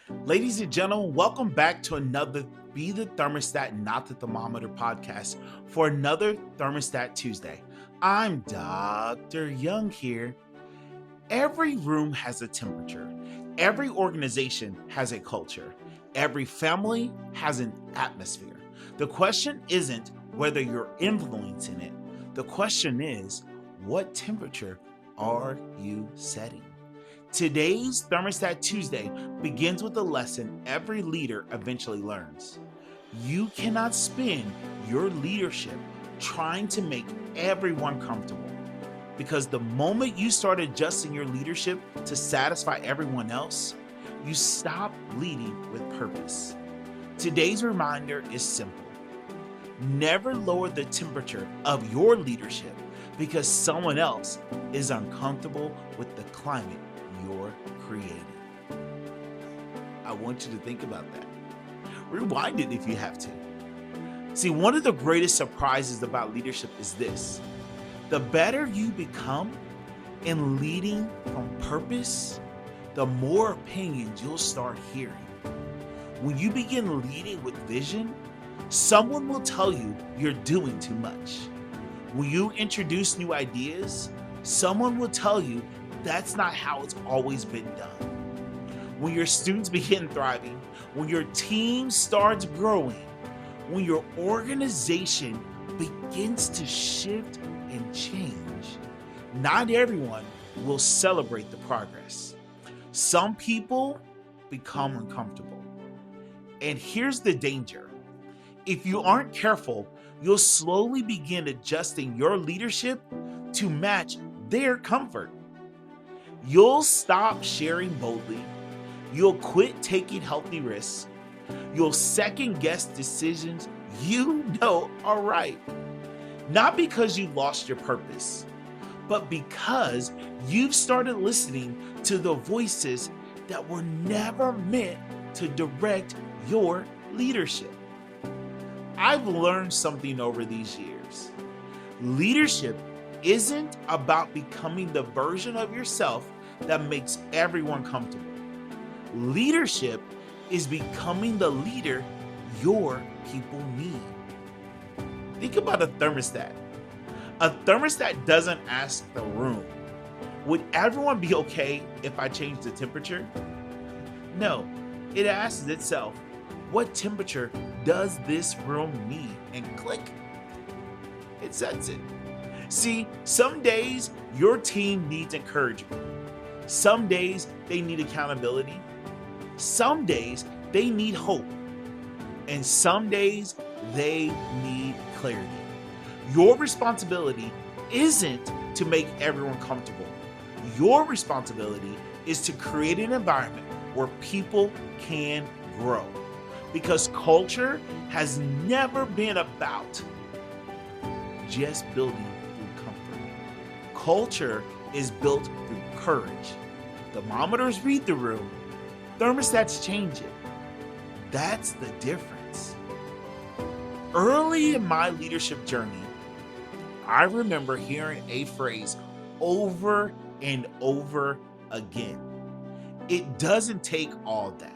Ladies and gentlemen, welcome back to another Be the Thermostat, Not the Thermometer podcast for another Thermostat Tuesday. I'm Dr. Young here. Every room has a temperature, every organization has a culture, every family has an atmosphere. The question isn't whether you're influencing it, the question is, what temperature are you setting? Today's Thermostat Tuesday begins with a lesson every leader eventually learns. You cannot spend your leadership trying to make everyone comfortable. Because the moment you start adjusting your leadership to satisfy everyone else, you stop leading with purpose. Today's reminder is simple. Never lower the temperature of your leadership because someone else is uncomfortable with the climate you're creating. I want you to think about that. Rewind it if you have to. See, one of the greatest surprises about leadership is this. The better you become in leading from purpose, the more opinions you'll start hearing. When you begin leading with vision, someone will tell you you're doing too much. When you introduce new ideas, someone will tell you that's not how it's always been done. When your students begin thriving, when your team starts growing, when your organization begins to shift and change, not everyone will celebrate the progress. Some people become uncomfortable. And here's the danger. If you aren't careful, you'll slowly begin adjusting your leadership to match their comfort. You'll stop sharing boldly. You'll quit taking healthy risks. You'll second guess decisions you know are right. Not because you lost your purpose, but because you've started listening to the voices that were never meant to direct your leadership. I've learned something over these years. Leadership isn't about becoming the version of yourself that makes everyone comfortable. Leadership is becoming the leader your people need. Think about a thermostat. A thermostat doesn't ask the room, would everyone be okay if I change the temperature? No, it asks itself, what temperature does this room need? And click, it sets it. See, some days your team needs encouragement. Some days they need accountability. Some days they need hope. And some days they need clarity. Your responsibility isn't to make everyone comfortable. Your responsibility is to create an environment where people can grow. Because culture has never been about just building through comfort. Culture is built through courage. Thermometers read the room, thermostats change it. That's the difference. Early in my leadership journey, I remember hearing a phrase over and over again. It doesn't take all that.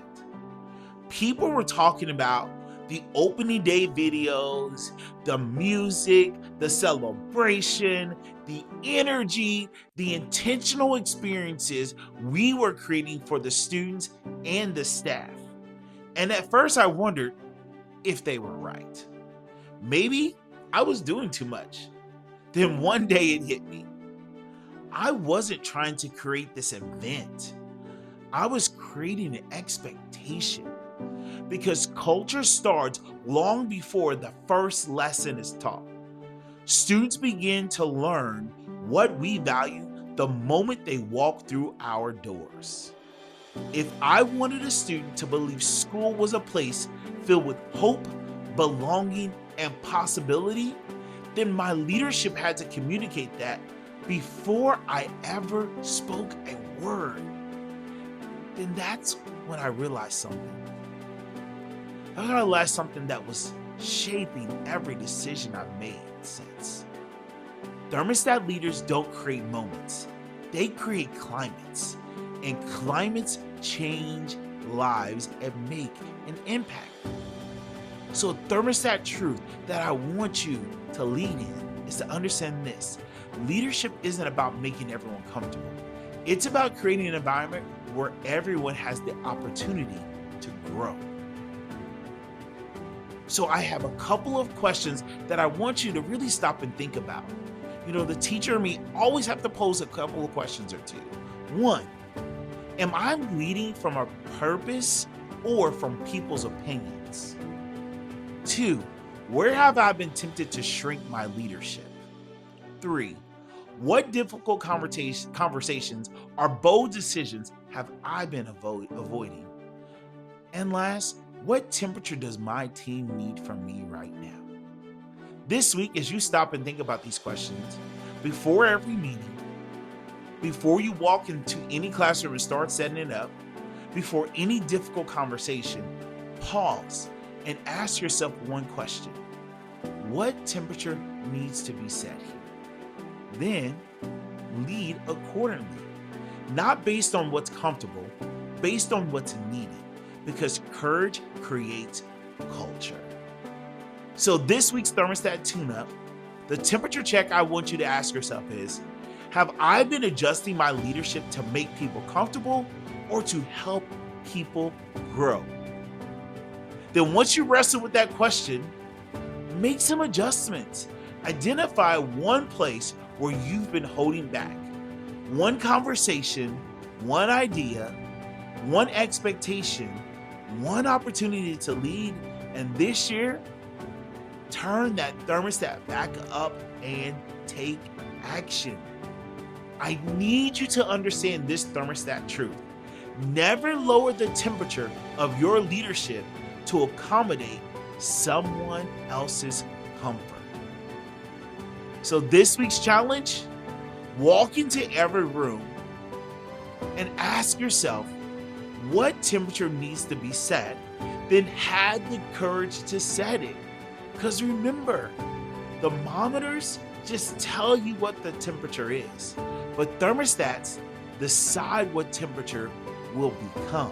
People were talking about the opening day videos, the music, the celebration, the energy, the intentional experiences we were creating for the students and the staff. And at first I wondered if they were right. Maybe I was doing too much. Then one day it hit me. I wasn't trying to create this event. I was creating an expectation. Because culture starts long before the first lesson is taught. Students begin to learn what we value the moment they walk through our doors. If I wanted a student to believe school was a place filled with hope, belonging, and possibility, then my leadership had to communicate that before I ever spoke a word. Then that's when I realized something. I realized something that was shaping every decision I've made since. Thermostat leaders don't create moments, they create climates. And climates change lives and make an impact. So, thermostat truth that I want you to lean in is to understand this. Leadership isn't about making everyone comfortable. It's about creating an environment where everyone has the opportunity to grow. So I have a couple of questions that I want you to really stop and think about. The teacher and me always have to pose a couple of questions or two. One, am I leading from a purpose or from people's opinions? Two, where have I been tempted to shrink my leadership? Three, what difficult conversations or bold decisions have I been avoiding? And last, what temperature does my team need from me right now? This week, as you stop and think about these questions, before every meeting, before you walk into any classroom and start setting it up, before any difficult conversation, pause and ask yourself one question. What temperature needs to be set here? Then lead accordingly, not based on what's comfortable, based on what's needed, because courage creates culture. So this week's thermostat tune-up, the temperature check I want you to ask yourself is, have I been adjusting my leadership to make people comfortable or to help people grow? Then once you wrestle with that question, make some adjustments. Identify one place where you've been holding back. One conversation, one idea, one expectation, one opportunity to lead, and this year, turn that thermostat back up and take action. I need you to understand this thermostat truth. Never lower the temperature of your leadership to accommodate someone else's comfort. So this week's challenge, walk into every room and ask yourself what temperature needs to be set, then have the courage to set it. Because remember, thermometers just tell you what the temperature is, but thermostats decide what temperature will become.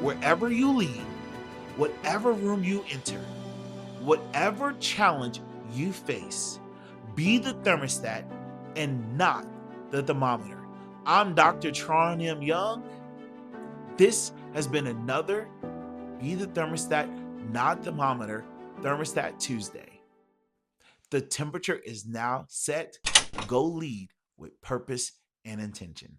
Wherever you lead, whatever room you enter, whatever challenge you face, be the thermostat and not the thermometer. I'm Dr. Tron Young. This has been another Be the Thermostat, Not Thermometer, Thermostat Tuesday. The temperature is now set. Go lead with purpose and intention.